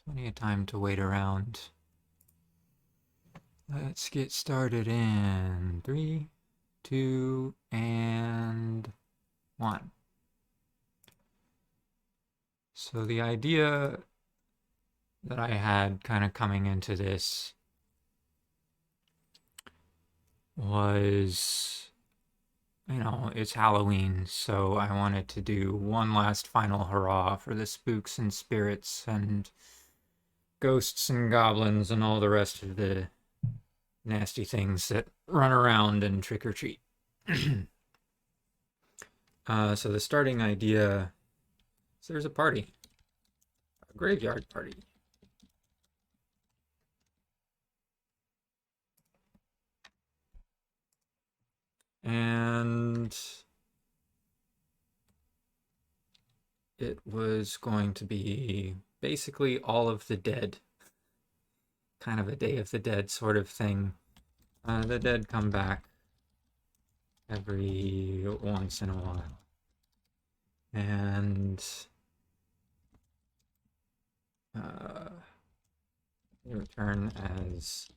Plenty of time to wait around. Let's get started in 3, 2, and 1. So the idea that I had kind of coming into this was, it's Halloween, so I wanted to do one last final hurrah for the spooks and spirits and ghosts and goblins and all the rest of the nasty things that run around and trick or treat. So the starting idea is there's a party, a graveyard party. And it was going to be basically all of the dead, kind of a Day of the Dead sort of thing. The dead come back every once in a while. And they return as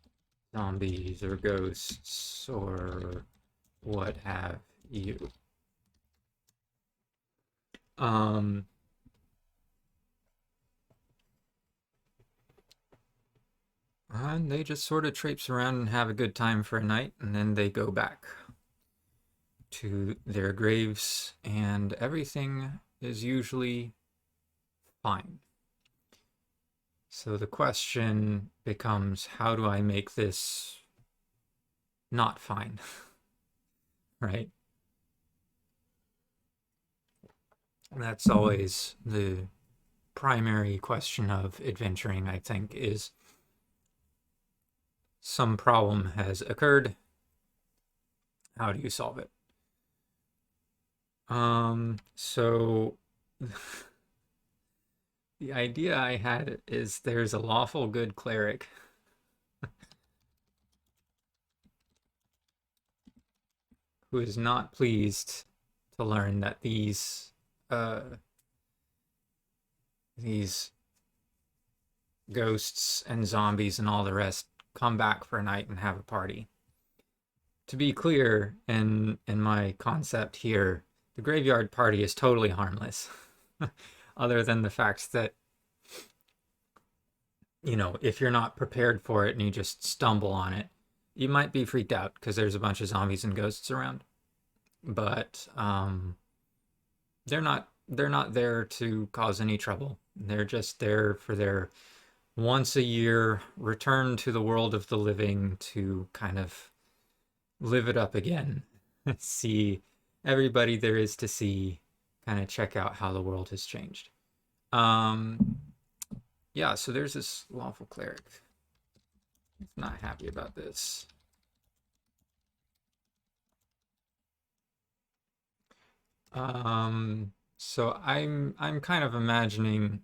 zombies or ghosts or what have you. Um, and they just sort of traipse around and have a good time for a night, and then they go back to their graves, and everything is usually fine. So the question becomes, how do I make this not fine? Right? And that's always the primary question of adventuring, I think, is some problem has occurred. How do you solve it? So the idea I had is there's a lawful good cleric who is not pleased to learn that these ghosts and zombies and all the rest come back for a night and have a party. To be clear, in my concept here, the graveyard party is totally harmless, other than the fact that if you're not prepared for it and you just stumble on it, you might be freaked out because there's a bunch of zombies and ghosts around. But they're not there to cause any trouble. They're just there for their once a year return to the world of the living to kind of live it up again, see everybody there is to see, kind of check out how the world has changed. Um, yeah, so there's this lawful cleric. He's not happy about this. So I'm kind of imagining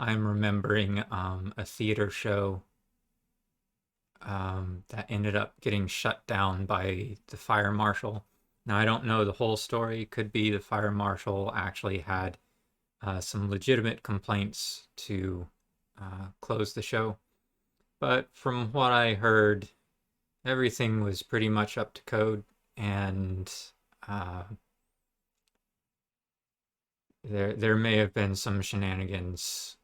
I'm remembering a theater show that ended up getting shut down by the fire marshal. Now, I don't know the whole story. Could be the fire marshal actually had some legitimate complaints to close the show. But from what I heard, everything was pretty much up to code, and uh, there may have been some shenanigans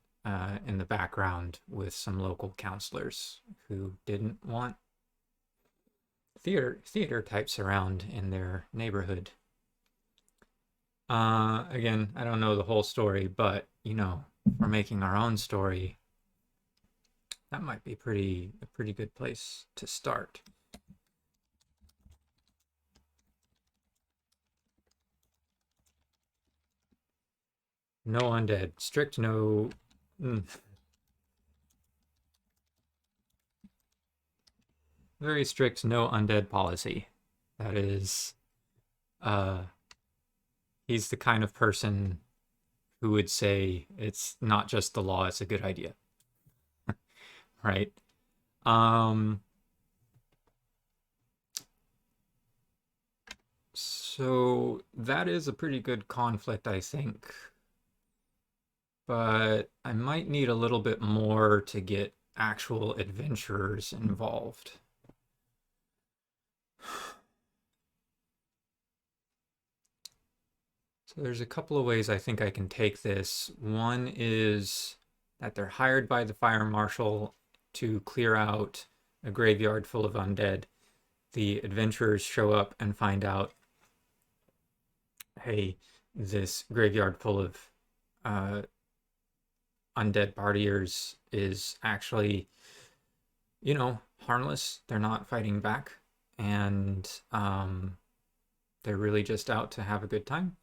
in the background with some local counselors who didn't want theater types around in their neighborhood. Again, I don't know the whole story, but for making our own story, that might be a pretty good place to start. No undead, strict no. Very strict no undead policy. That is, uh, he's the kind of person who would say it's not just the law, it's a good idea, right? Um, so that is a pretty good conflict, I think. but I might need a little bit more to get actual adventurers involved. So there's a couple of ways I think I can take this. One is that they're hired by the fire marshal to clear out a graveyard full of undead. The adventurers show up and find out, hey, this graveyard full of uh, undead partiers is actually, harmless. They're not fighting back, and they're really just out to have a good time.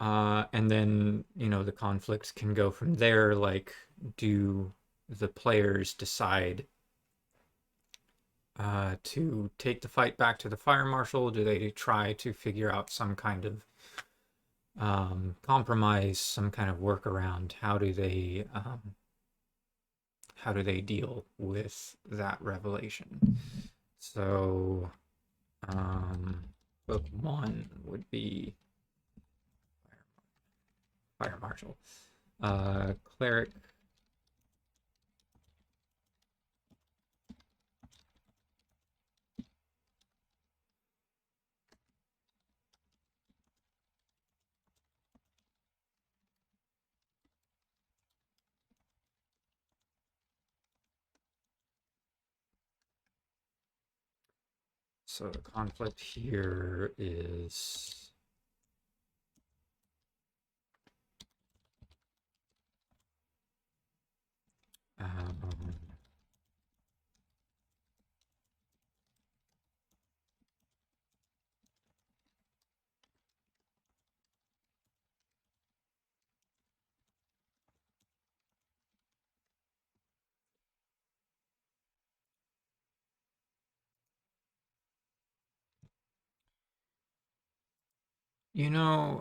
And then, the conflict can go from there. Like, do the players decide to take the fight back to the fire marshal? Do they try to figure out some kind of compromise, some kind of workaround? How do they deal with that revelation? So, book one would be fire marshal. Cleric. So the conflict here is um,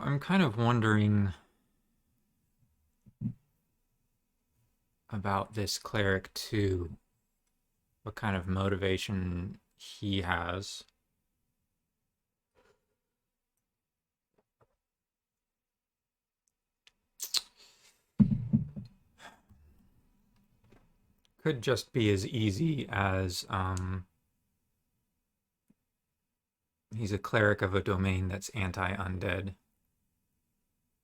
I'm kind of wondering about this cleric too. What kind of motivation he has. Could just be as easy as he's a cleric of a domain that's anti-undead,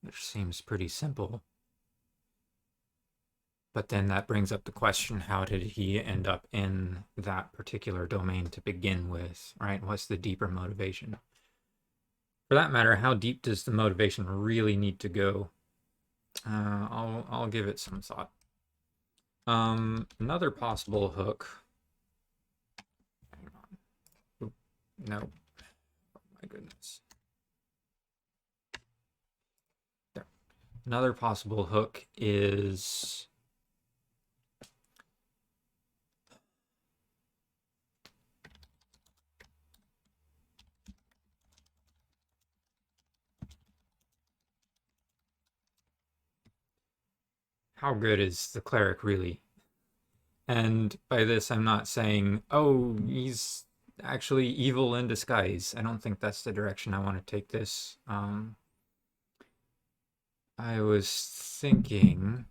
which seems pretty simple. But then that brings up the question, how did he end up in that particular domain to begin with, right? What's the deeper motivation? For that matter, how deep does the motivation really need to go? I'll give it some thought. Another possible hook. Hang on. Oop, no. Oh my goodness. There. Another possible hook is how good is the cleric really? And by this, I'm not saying, oh, he's actually evil in disguise. I don't think that's the direction I want to take this. I was thinking.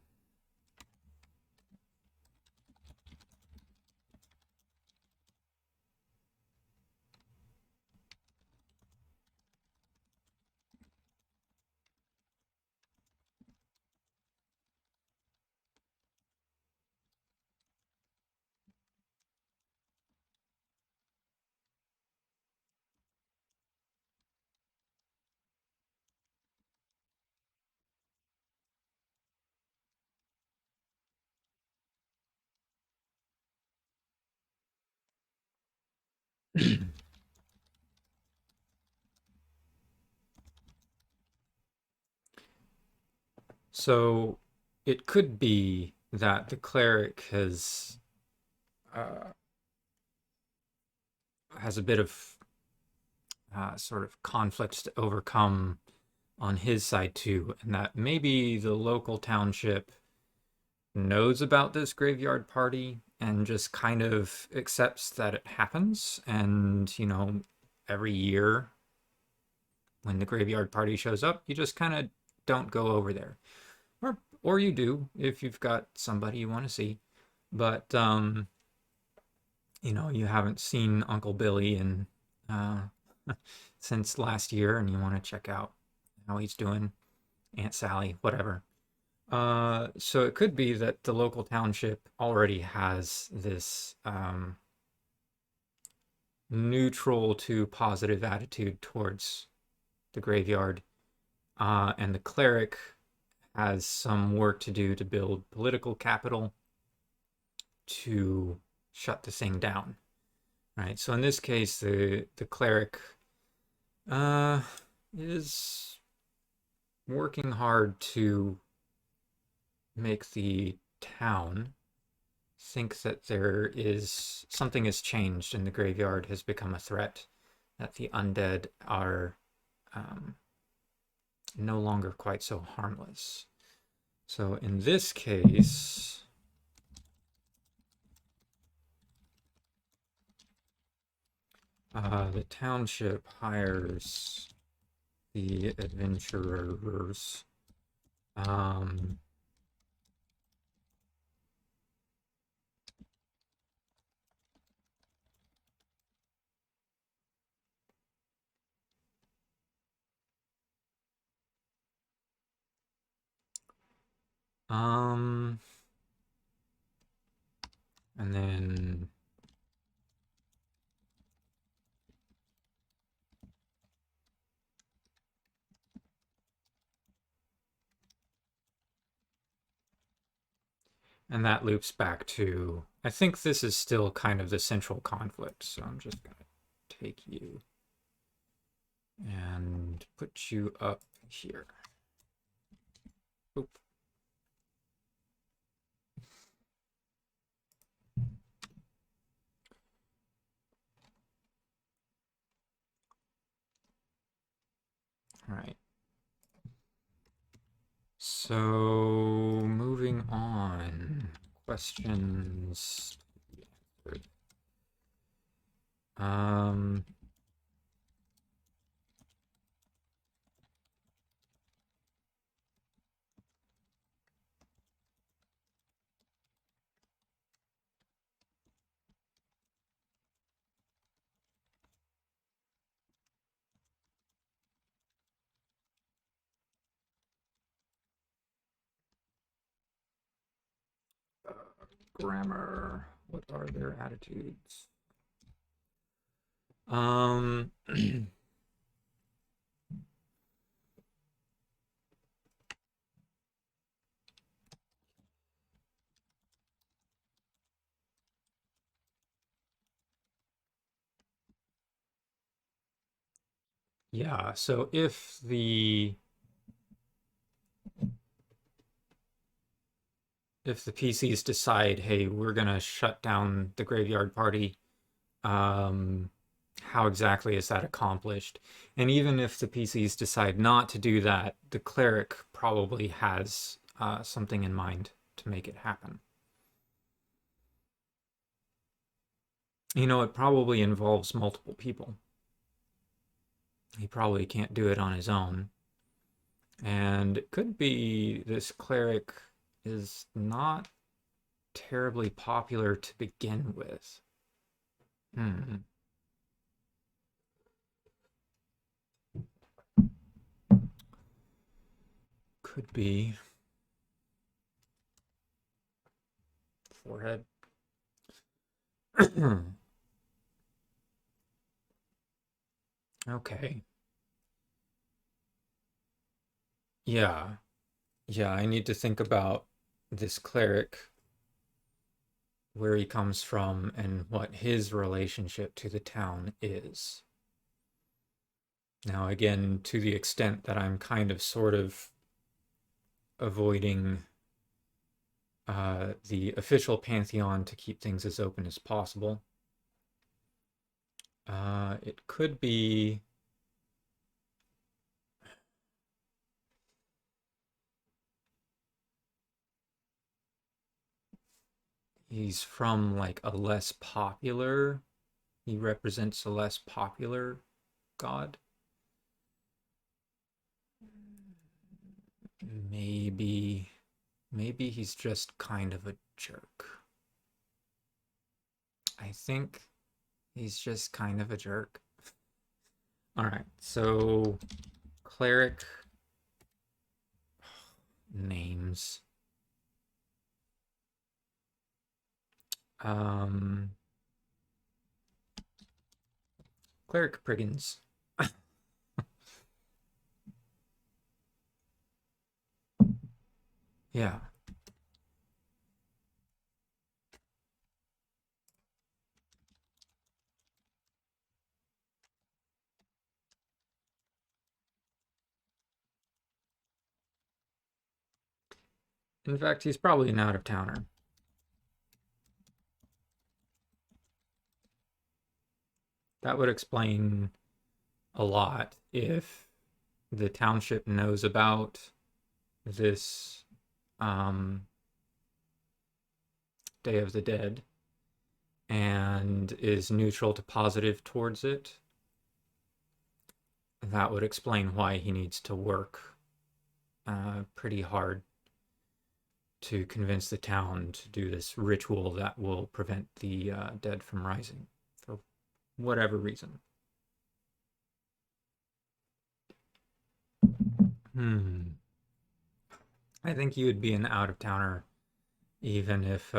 So it could be that the cleric uh, has a bit of sort of conflicts to overcome on his side too, and that maybe the local township knows about this graveyard party and just kind of accepts that it happens. And, every year when the graveyard party shows up, you just kind of don't go over there. Or you do if you've got somebody you want to see. But you haven't seen Uncle Billy in uh, since last year, and you want to check out how he's doing, Aunt Sally, whatever. So it could be that the local township already has this neutral to positive attitude towards the graveyard, and the cleric has some work to do to build political capital to shut the thing down. Right. So in this case, the cleric uh, is working hard to make the town think that there is something has changed and the graveyard has become a threat, that the undead are um, no longer quite so harmless. So in this case, the township hires the adventurers. Um, um, and then and that loops back to, I think this is still kind of the central conflict. So I'm just going to take you and put you up here. Oop. All right. So moving on. Questions. Um, grammar. What are their attitudes? Um, yeah, so if the PCs decide, hey, we're gonna shut down the graveyard party, um, how exactly is that accomplished? And even if the PCs decide not to do that, the cleric probably has something in mind to make it happen. It probably involves multiple people. He probably can't do it on his own. And it could be this cleric is not terribly popular to begin with. Hmm. Could be. Forehead. Okay. Yeah. Yeah, I need to think about this cleric, where he comes from, and what his relationship to the town is. Now, again, to the extent that I'm kind of sort of avoiding the official pantheon to keep things as open as possible, it could be he's from like a less popular, he represents a less popular god. Maybe, maybe he's just kind of a jerk. I think he's just kind of a jerk. All right, so cleric names. Um, Cleric Priggins. Yeah. In fact, he's probably an out of towner. That would explain a lot if the township knows about this um, Day of the Dead and is neutral to positive towards it. That would explain why he needs to work pretty hard to convince the town to do this ritual that will prevent the dead from rising for whatever reason. Hmm. I think you would be an out of towner even if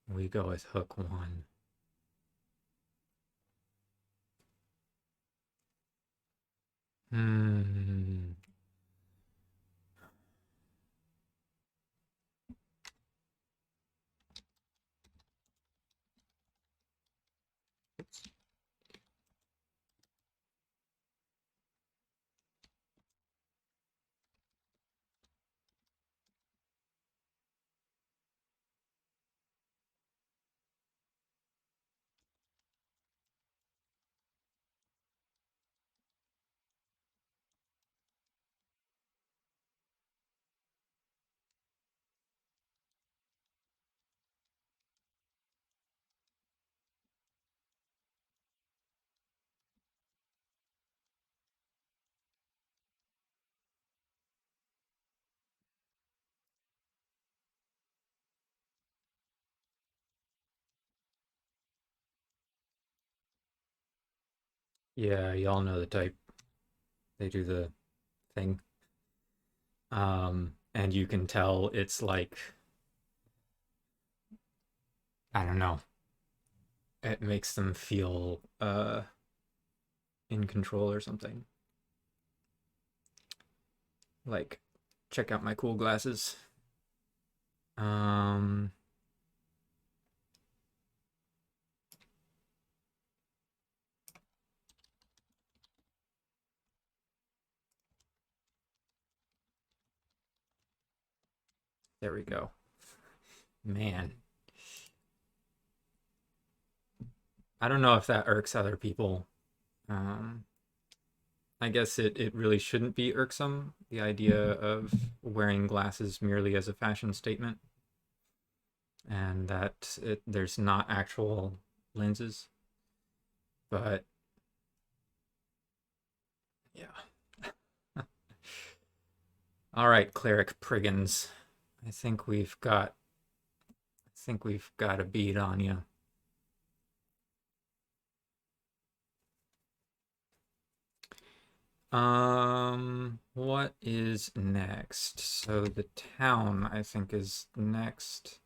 we go with hook one. Hmm. Yeah, y'all know the type. They do the thing. And you can tell it's like, I don't know, it makes them feel in control or something. Like, check out my cool glasses. Um, there we go. Man, I don't know if that irks other people. Um, I guess it really shouldn't be irksome, the idea of wearing glasses merely as a fashion statement, and that there's not actual lenses. But yeah. All right, cleric Priggins. I think we've got a beat on you. What is next? So the town, I think, is next.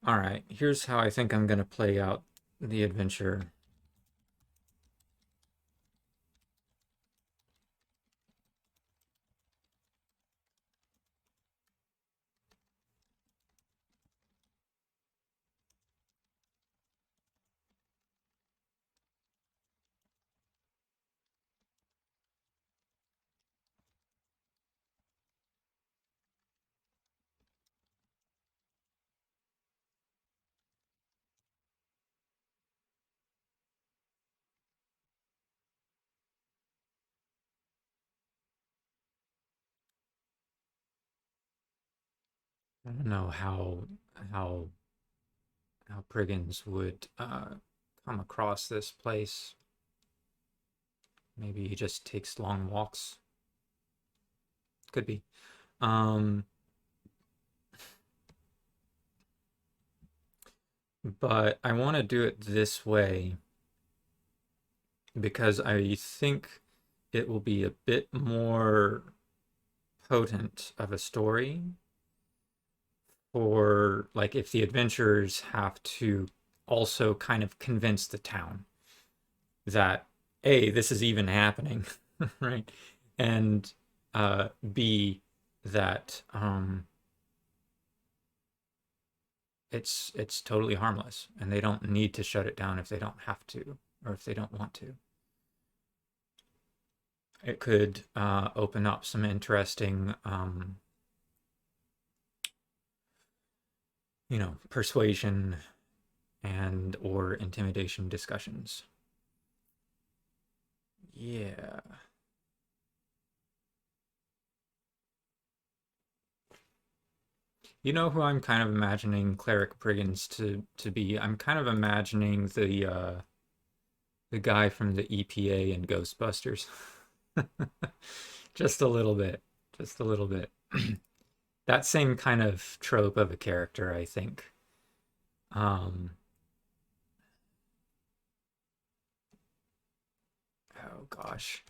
All right, here's how I think I'm gonna play out the adventure. I don't know how how Priggins would come across this place. Maybe he just takes long walks. Could be. Um, but I want to do it this way because I think it will be a bit more potent of a story for like if the adventurers have to also kind of convince the town that A, this is even happening, right? And B, that it's totally harmless and they don't need to shut it down if they don't have to or if they don't want to. It could open up some interesting, persuasion and or intimidation discussions. Yeah. You know who I'm kind of imagining Cleric Brigands to be? I'm kind of imagining the guy from the EPA and Ghostbusters. Just a little bit. Just a little bit. That same kind of trope of a character, I think. Um, oh gosh.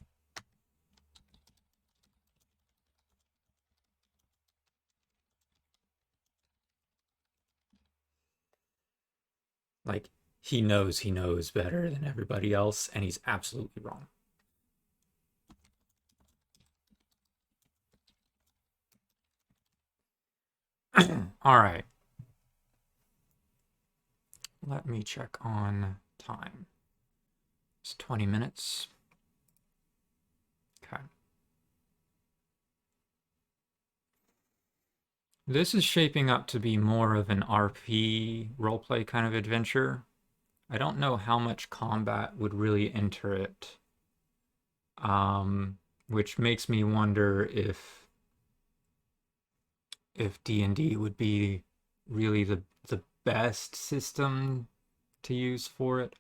Like he knows better than everybody else, and he's absolutely wrong. All right. Let me check on time. It's 20 minutes. Okay. This is shaping up to be more of an RP roleplay kind of adventure. I don't know how much combat would really enter it, which makes me wonder if D&D would be really the best system to use for it.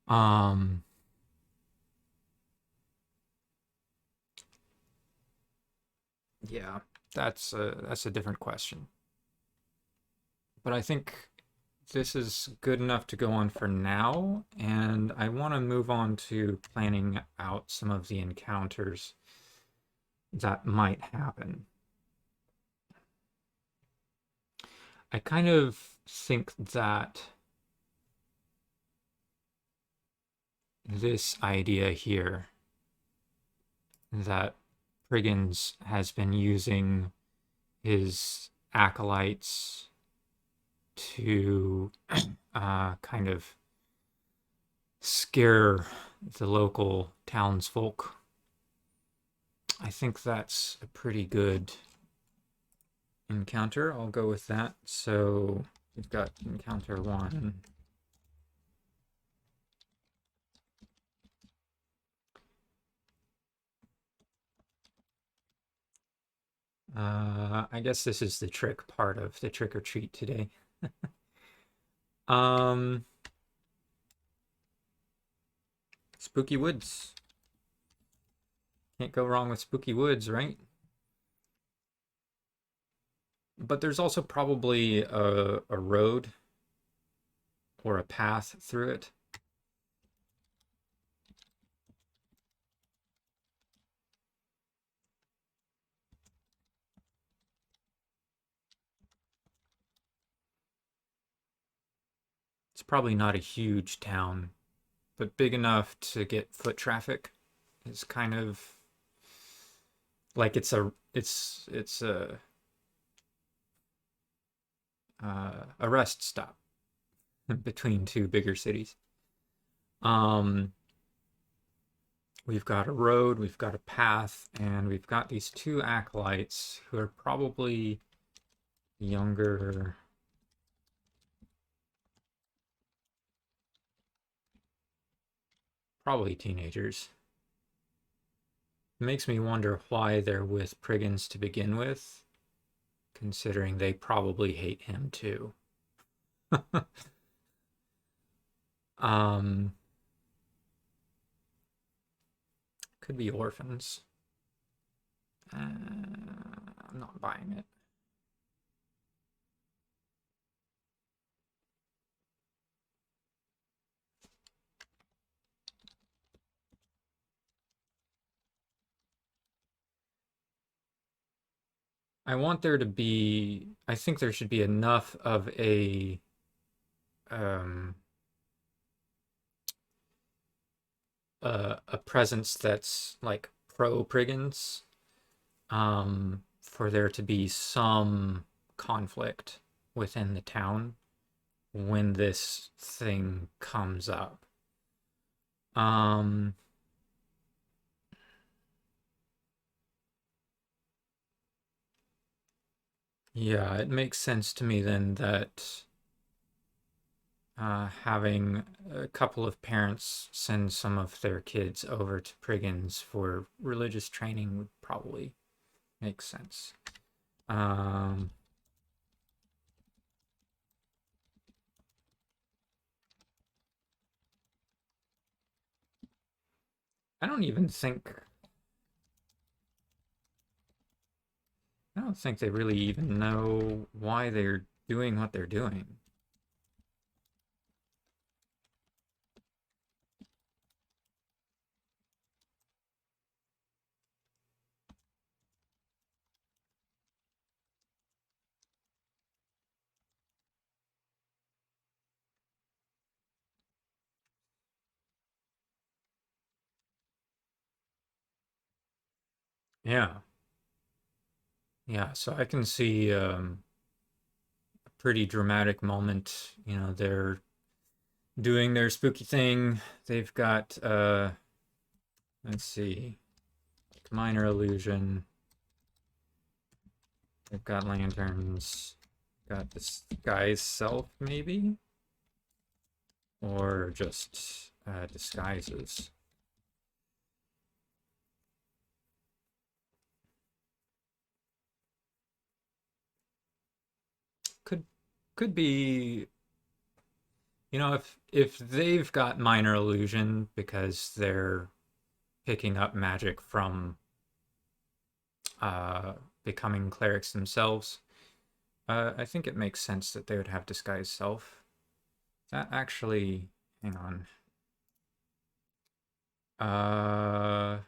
Um, yeah, that's a different question. But I think this is good enough to go on for now, and I want to move on to planning out some of the encounters that might happen. I kind of think that this idea here that Priggins has been using his acolytes to kind of scare the local townsfolk. I think that's a pretty good encounter. I'll go with that. So we've got encounter one. I guess this is the trick part of the trick or treat today. um, Spooky Woods. Can't go wrong with Spooky Woods, right? But there's also probably a road or a path through it. It's probably not a huge town, but big enough to get foot traffic. It's kind of like it's a rest stop between two bigger cities. Um, we've got a road, we've got a path, and we've got these two acolytes who are probably younger. Probably teenagers. It makes me wonder why they're with Priggins to begin with. considering they probably hate him too. um, could be orphans. I'm not buying it. I want there to be, I think there should be enough of um a presence that's like pro Priggans, for there to be some conflict within the town when this thing comes up. Um, yeah, it makes sense to me then that having a couple of parents send some of their kids over to Priggans for religious training would probably make sense. Um, I don't even think I don't think they really even know why they're doing what they're doing. Yeah, yeah. So I can see a pretty dramatic moment. You know, they're doing their spooky thing. They've got let's see, minor illusion. They've got lanterns. Got this guy's self, maybe, or just disguises. Could could be, you know, if they've got minor illusion because they're picking up magic from uh, becoming clerics themselves, I think it makes sense that they would have disguise self. That actually, hang on. Uh,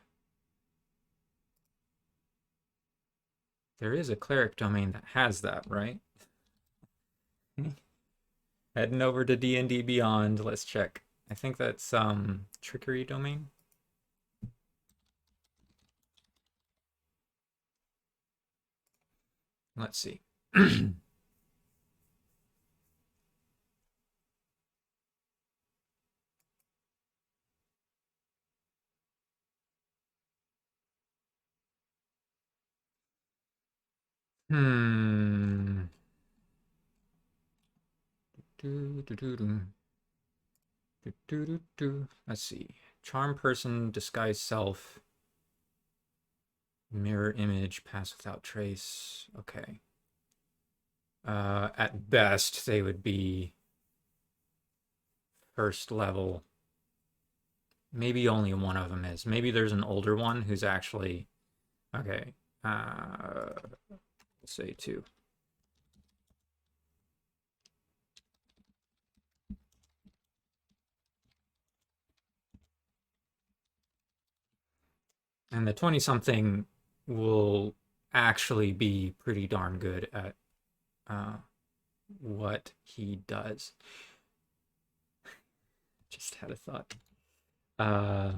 there is a cleric domain that has that, right? Heading over to D&D Beyond, let's check. I think that's trickery domain. Let's see. Hmm. Do, do, do, do. Do, do, do, do. Let's see. Charm person, disguise self, mirror image, pass without trace. Okay. At best, they would be first level. Maybe only one of them is. Maybe there's an older one who's actually okay. Let's say two. And the 20 something will actually be pretty darn good at uh, what he does. Just had a thought. Uh,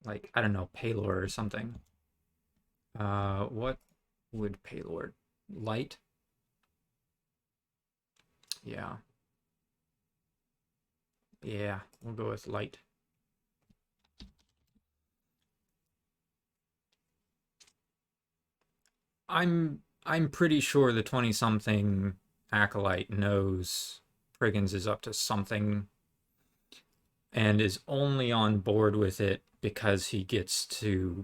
like, I don't know, Paylor or something. What would Paylor? Light? Yeah. Yeah, we'll go with light. I'm pretty sure the 20 something acolyte knows Priggins is up to something and is only on board with it because he gets to,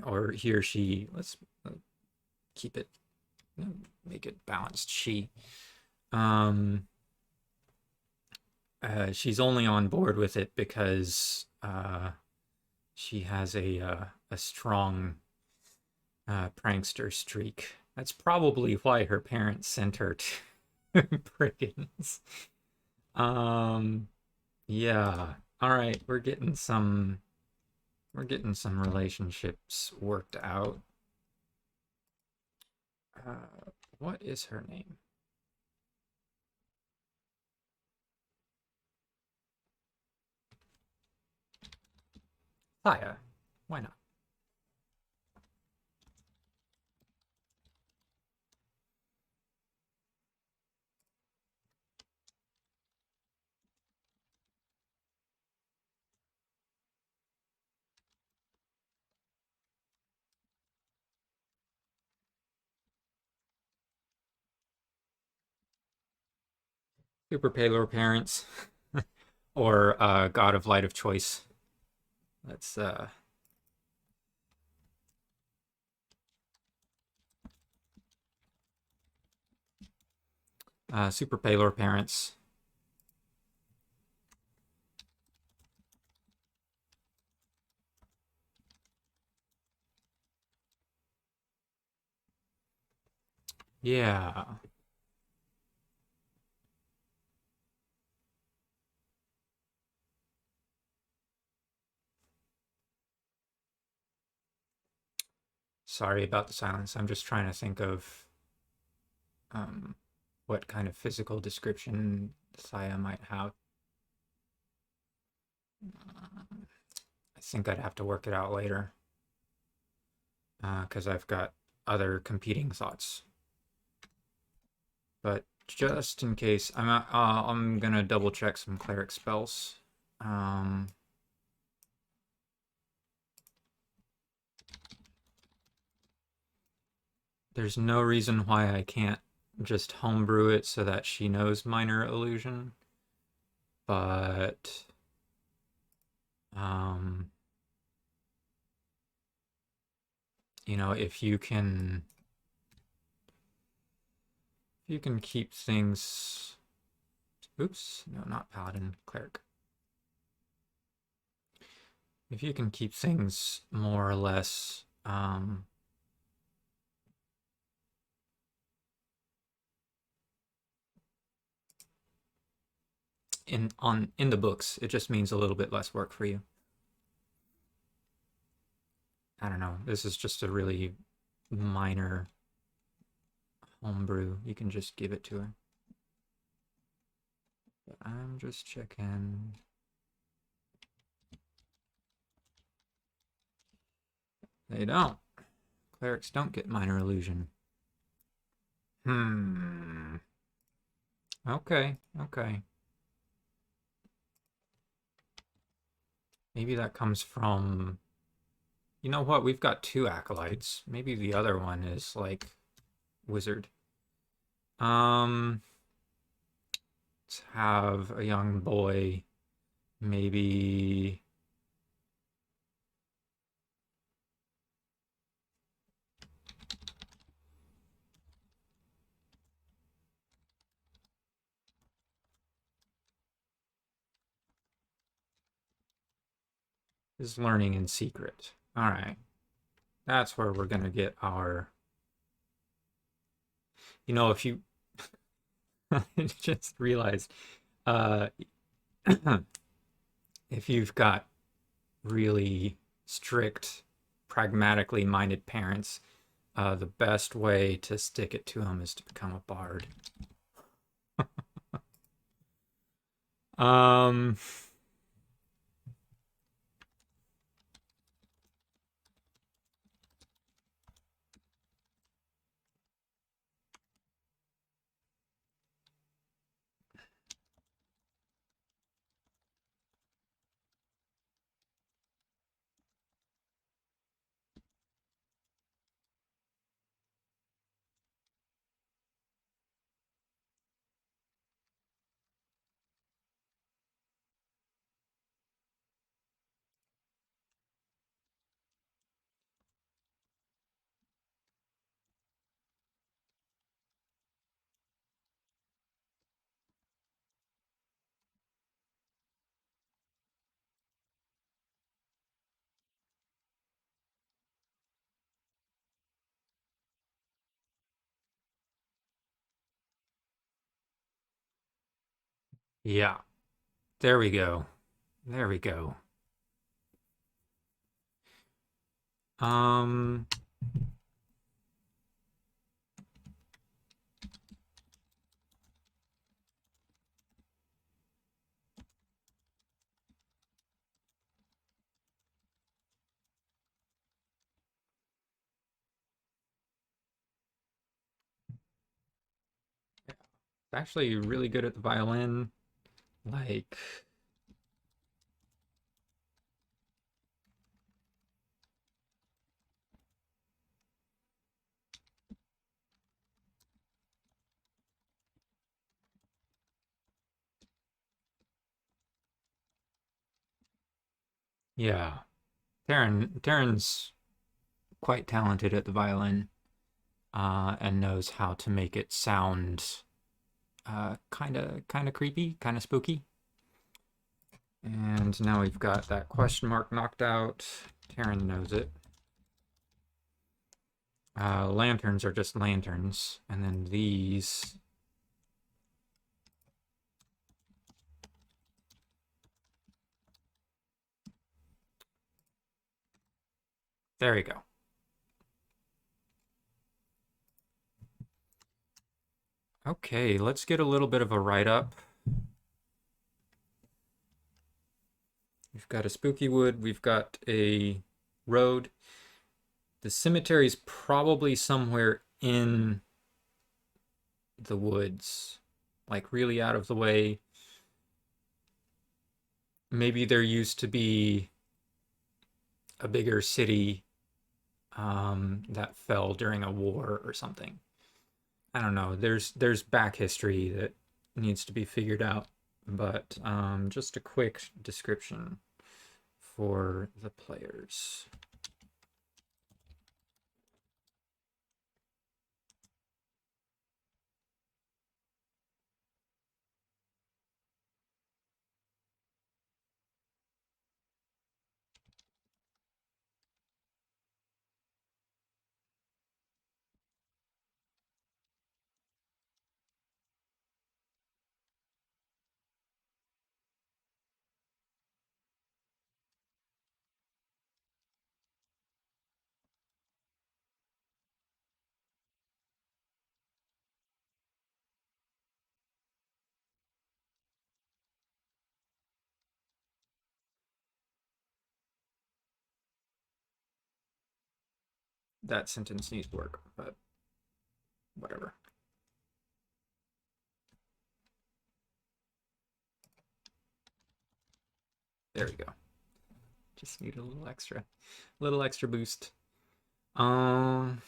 or he or she, let's keep it, make it balanced. Um, she's only on board with it because she has a strong prankster streak. That's probably why her parents sent her to Brigands. Um, yeah. All right, we're getting some relationships worked out. What is her name? Thaya. Why not? Super Palor parents or God of Light of Choice. That's Super Palor parents. Yeah. Sorry about the silence. I'm just trying to think of um, what kind of physical description Saya might have. I think I'd have to work it out later because I've got other competing thoughts. But just in case, I'm gonna double check some cleric spells. Um, there's no reason why I can't just homebrew it so that she knows minor illusion, but um, if you can keep things. Oops, no, not paladin, cleric. If you can keep things more or less in the books, it just means a little bit less work for you. I don't know. This is just a really minor homebrew. You can just give it to her. But I'm just checking. They don't. Clerics don't get minor illusion. Hmm. Okay. Okay. Maybe that comes from. You know what? We've got two acolytes. Maybe the other one is like wizard. Um. Let's have a young boy. Maybe. Is learning in secret. All right. That's where we're going to get our. If you. I just realized. Uh, if you've got really strict, pragmatically minded parents, the best way to stick it to them is to become a bard. Um, Yeah. There we go. There we go. Um, actually really good at the violin. Like, yeah. Taryn's quite talented at the violin, and knows how to make it sound kind of creepy, kind of spooky. And now we've got that question mark knocked out. Taryn knows it. Lanterns are just lanterns, and then these. There we go. Okay, let's get a little bit of a write-up. We've got a spooky wood. We've got a road. The cemetery is probably somewhere in the woods, like really out of the way. Maybe there used to be a bigger city that fell during a war or something. I don't know. There's back history that needs to be figured out, but just a quick description for the players. That sentence needs work, but whatever. There we go. Just need a little extra boost. Um,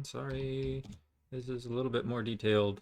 sorry, this is a little bit more detailed.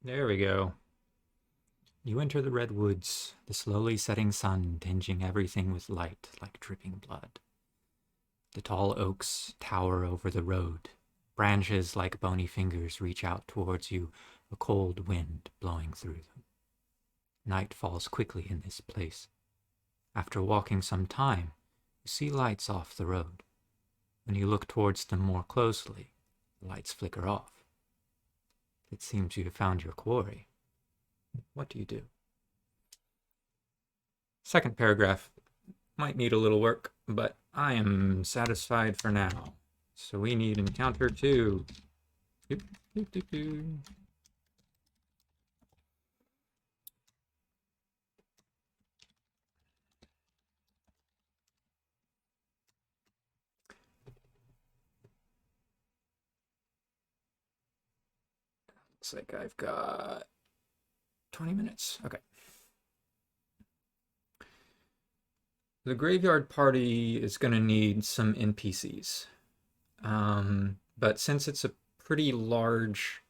There we go. You enter the redwoods, the slowly setting sun tinging everything with light like dripping blood. The tall oaks tower over the road. Branches like bony fingers reach out towards you, a cold wind blowing through them. Night falls quickly in this place. After walking some time, you see lights off the road. When you look towards them more closely, the lights flicker off. It seems you have found your quarry. What do you do? Second paragraph might need a little work, but I am satisfied for now. So we need encounter 2. Doop, doop, doop, doop. Looks like I've got 20 minutes. Okay. The graveyard party is going to need some NPCs. But since it's a pretty large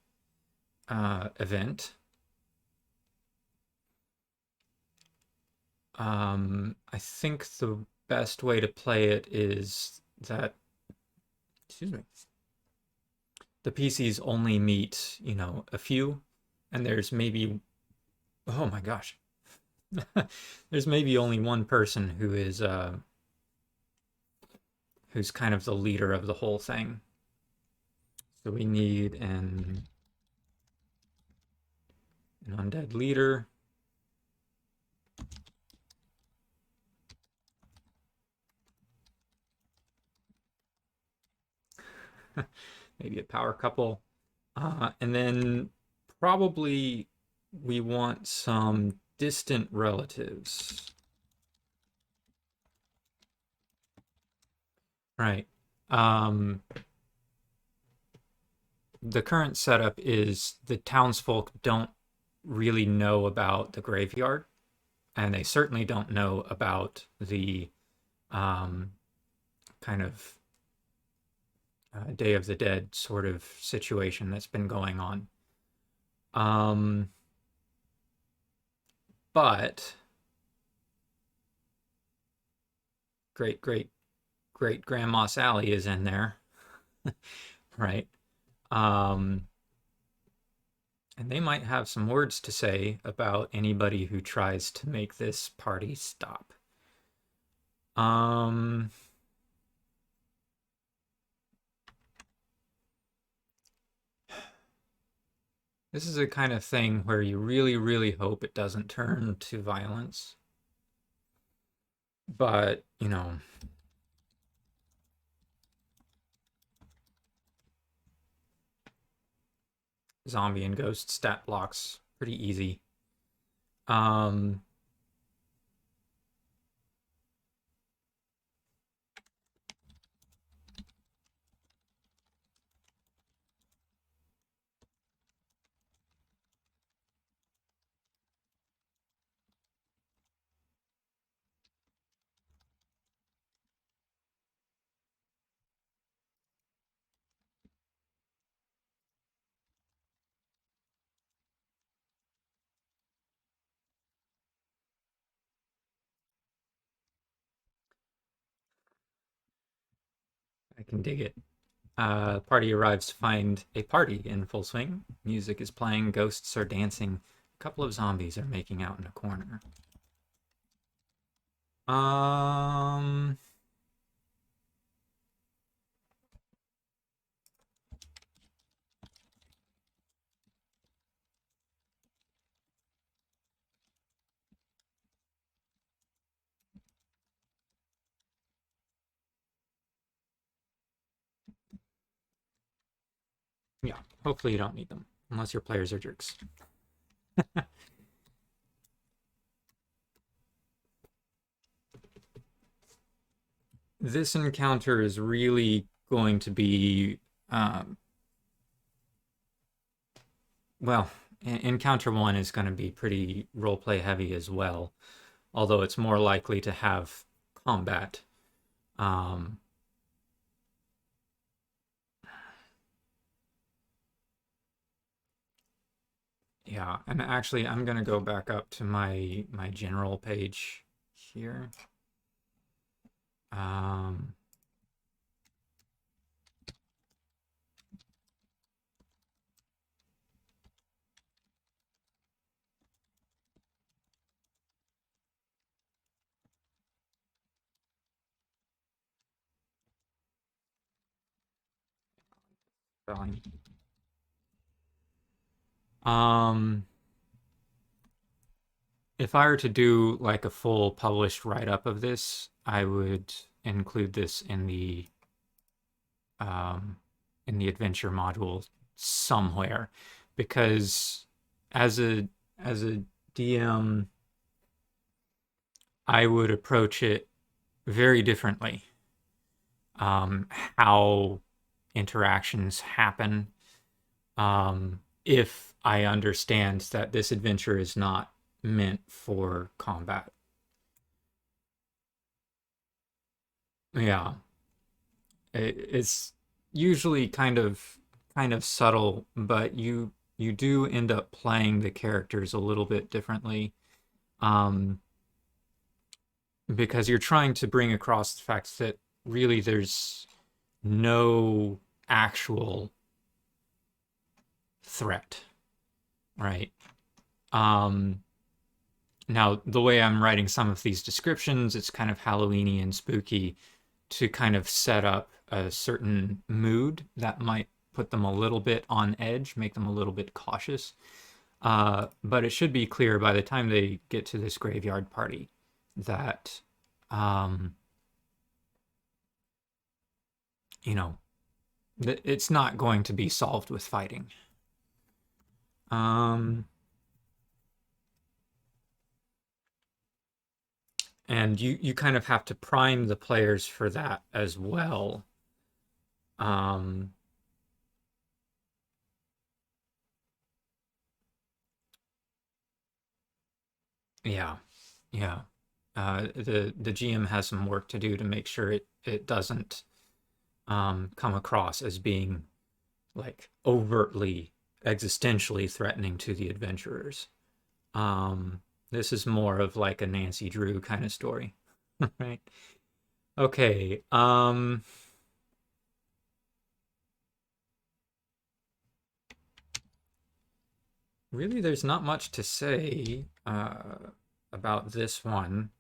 event, I think the best way to play it is that, excuse me, the PCs only meet, a few, and there's maybe, oh my gosh, there's maybe only one person who's kind of the leader of the whole thing. So we need an undead leader. Maybe a power couple. And then probably we want some distant relatives. Right. The current setup is the townsfolk don't really know about the graveyard, and they certainly don't know about the um, kind of Day of the Dead sort of situation that's been going on. Um, but great, great, great Grandma Sally is in there, right? Um, and they might have some words to say about anybody who tries to make this party stop. Um, this is a kind of thing where you really, really hope it doesn't turn to violence. But, zombie and ghost stat blocks, pretty easy. Um, I can dig it. Party arrives to find a party in full swing. Music is playing, ghosts are dancing, a couple of zombies are making out in a corner. Um, yeah, hopefully you don't need them, unless your players are jerks. This encounter is really going to be, um, well, encounter 1 is going to be pretty roleplay heavy as well, although it's more likely to have combat. Um, Yeah, and actually, I'm gonna go back up to my general page here. Um, spelling. Um, if I were to do like a full published write-up of this, I would include this um, in the adventure module somewhere, because as a DM, I would approach it very differently. Um, how interactions happen, if I understand that this adventure is not meant for combat. Yeah, it's usually kind of subtle, but you do end up playing the characters a little bit differently, um, because you're trying to bring across the fact that really there's no actual threat, right? Um, Now, the way I'm writing some of these descriptions, it's kind of Halloweeny and spooky to kind of set up a certain mood that might put them a little bit on edge, make them a little bit cautious. But it should be clear by the time they get to this graveyard party that, um, you know, it's not going to be solved with fighting. Um, and you kind of have to prime the players for that as well. Um, yeah, yeah. The GM has some work to do to make sure it doesn't come across as being like overtly existentially threatening to the adventurers. This is more of like a Nancy Drew kind of story, right? Okay. Really, there's not much to say about this one.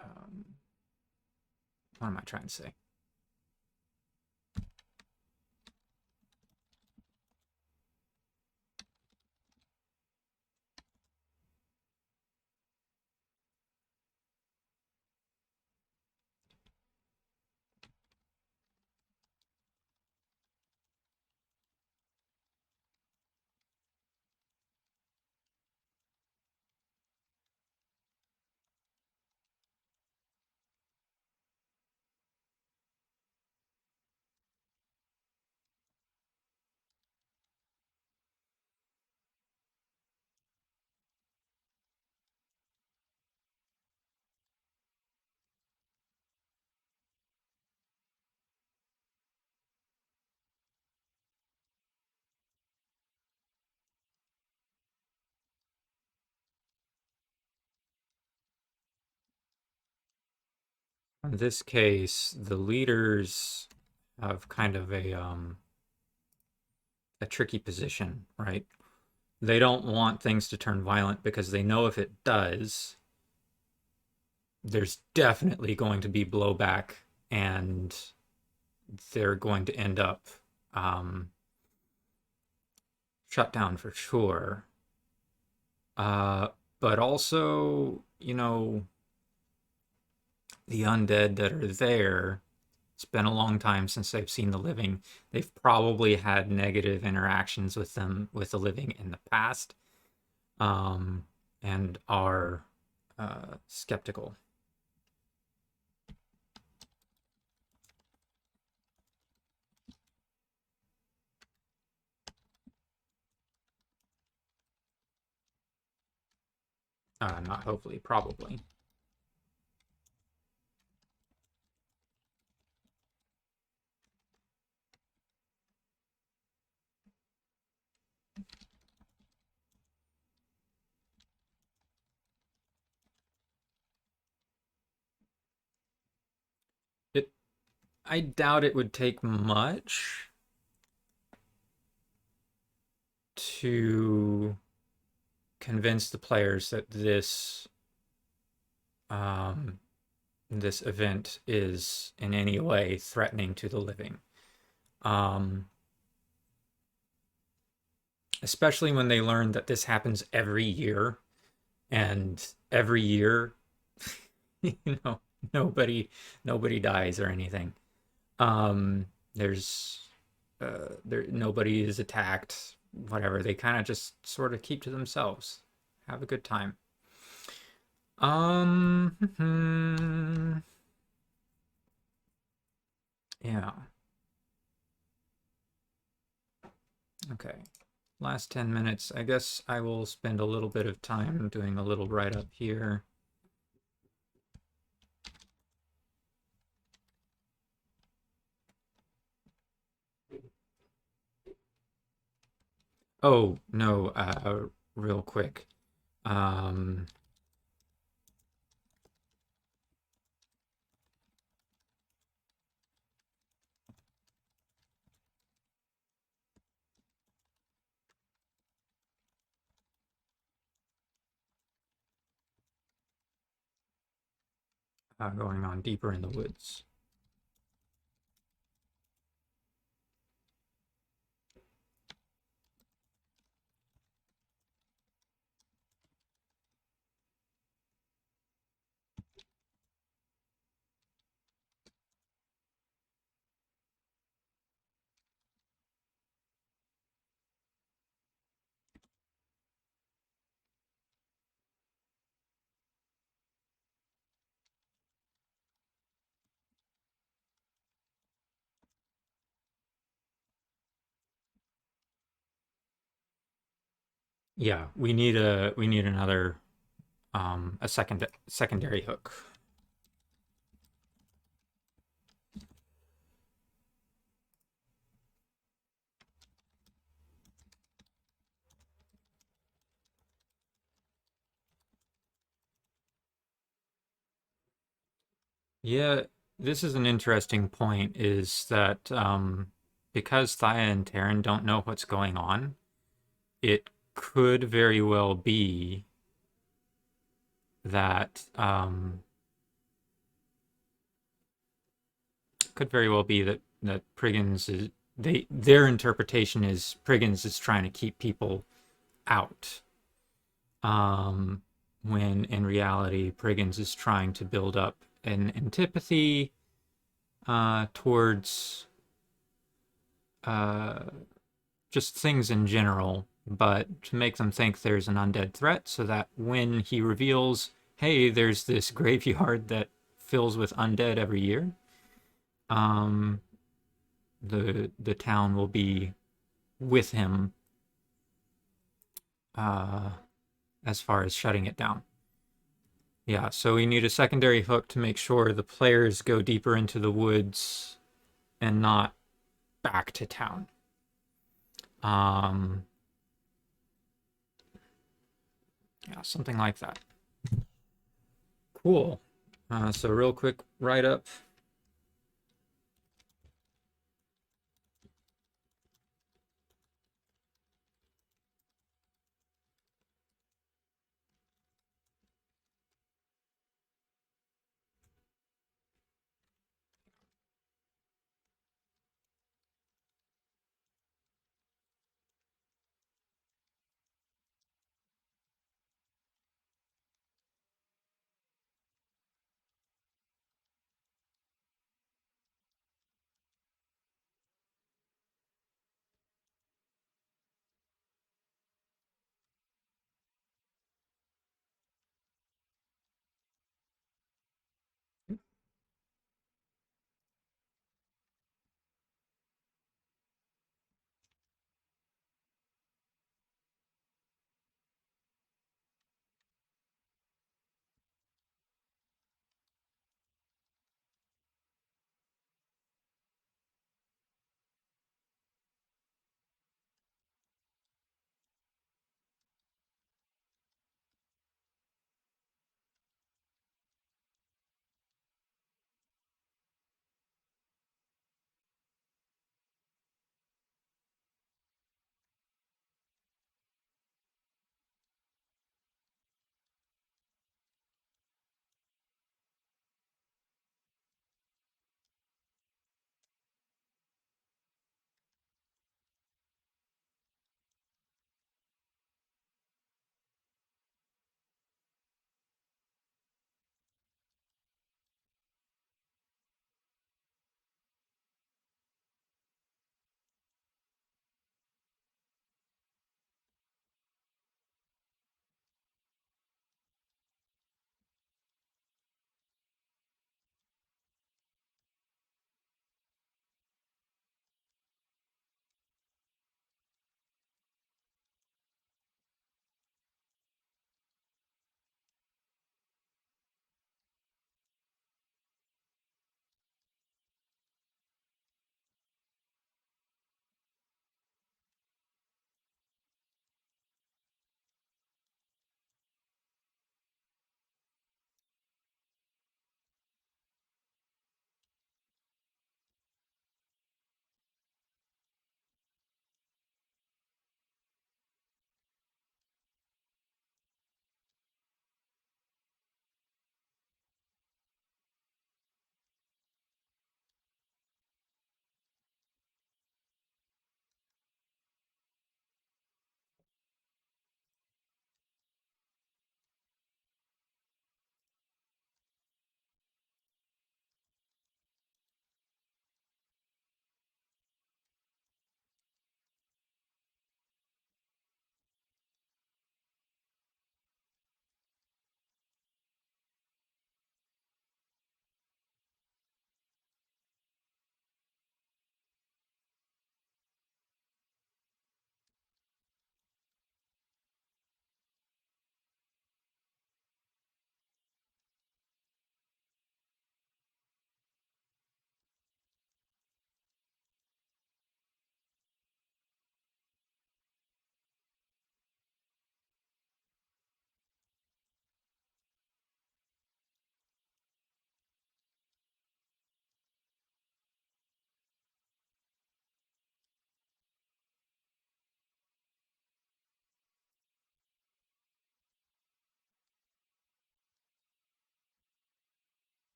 Um, what am I trying to say? In this case, the leaders have kind of a tricky position, right? They don't want things to turn violent because they know if it does, there's definitely going to be blowback and they're going to end up um, shut down for sure. Uh, but also, the undead that are there, it's been a long time since they've seen the living. They've probably had negative interactions with them, with the living in the past, and are skeptical. Not hopefully, probably. It. I doubt it would take much to convince the players that um, this event is in any way threatening to the living. Um, Especially when they learn that this happens every year, and every year, you know, nobody nobody dies or anything. There's there nobody is attacked. Whatever, they kind of just sort of keep to themselves, have a good time. Yeah. Okay. Last 10 minutes. I guess I will spend a little bit of time doing a little write up here. Oh, no, real quick. Um, Going on deeper in the woods. Yeah, we need another a secondary hook. Yeah, this is an interesting point, is that because Thea and Taryn don't know what's going on, it could very well be that Priggins is their interpretation is Priggins is trying to keep people out. Um, when in reality Priggins is trying to build up an antipathy towards uh, just things in general, but to make them think there's an undead threat so that when he reveals, hey, there's this graveyard that fills with undead every year, um, the town will be with him uh, as far as shutting it down. Yeah, so we need a secondary hook to make sure the players go deeper into the woods and not back to town. Um, yeah, something like that. Cool. So real quick write up.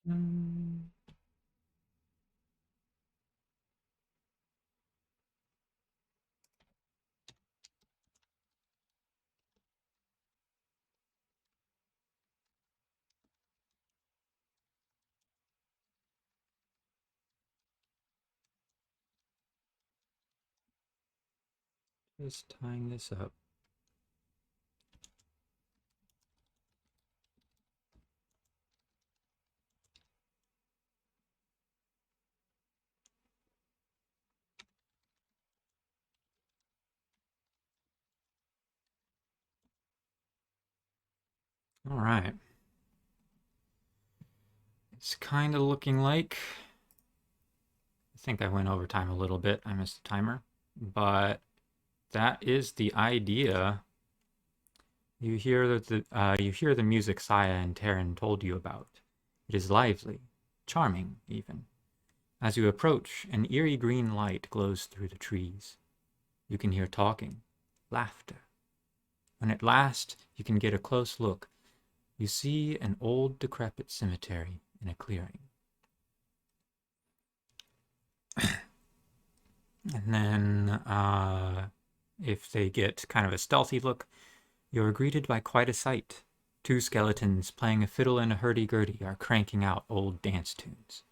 Mm. Just tying this up. All right. It's kind of looking like, I think I went over time a little bit. I missed the timer, but that is the idea. You hear the music Saya and Taryn told you about. It is lively, charming even. As you approach, an eerie green light glows through the trees. You can hear talking, laughter. When at last you can get a close look, you see an old decrepit cemetery in a clearing. And then, if they get kind of a stealthy look, you're greeted by quite a sight. Two skeletons playing a fiddle and a hurdy-gurdy are cranking out old dance tunes.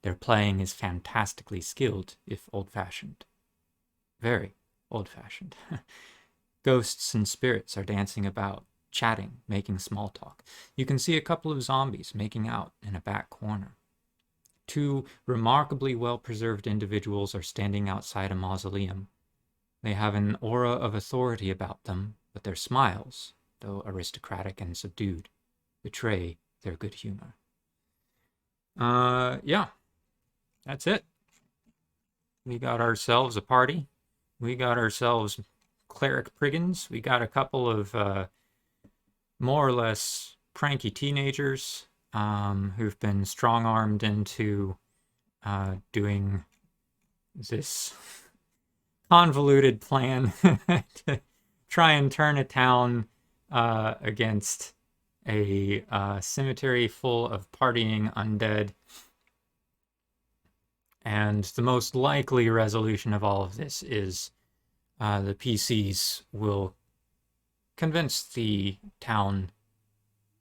Their playing is fantastically skilled, if old-fashioned. Very old-fashioned. Ghosts and spirits are dancing about, chatting, making small talk. You can see a couple of zombies making out in a back corner. Two remarkably well-preserved individuals are standing outside a mausoleum. They have an aura of authority about them, but their smiles, though aristocratic and subdued, betray their good humor. Yeah, that's it. We got ourselves a party. We got ourselves cleric brigands. We got a couple of more or less pranky teenagers who've been strong-armed into doing this convoluted plan to try and turn a town against a cemetery full of partying undead. And the most likely resolution of all of this is the PCs will convince the town,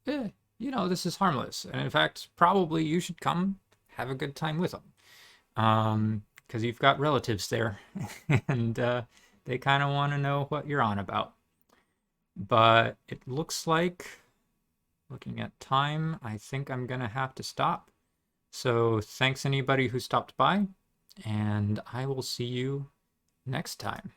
this is harmless. And in fact, probably you should come have a good time with them. Because you've got relatives there, and they kind of want to know what you're on about. But it looks like, looking at time, I think I'm going to have to stop. So thanks anybody who stopped by, and I will see you next time.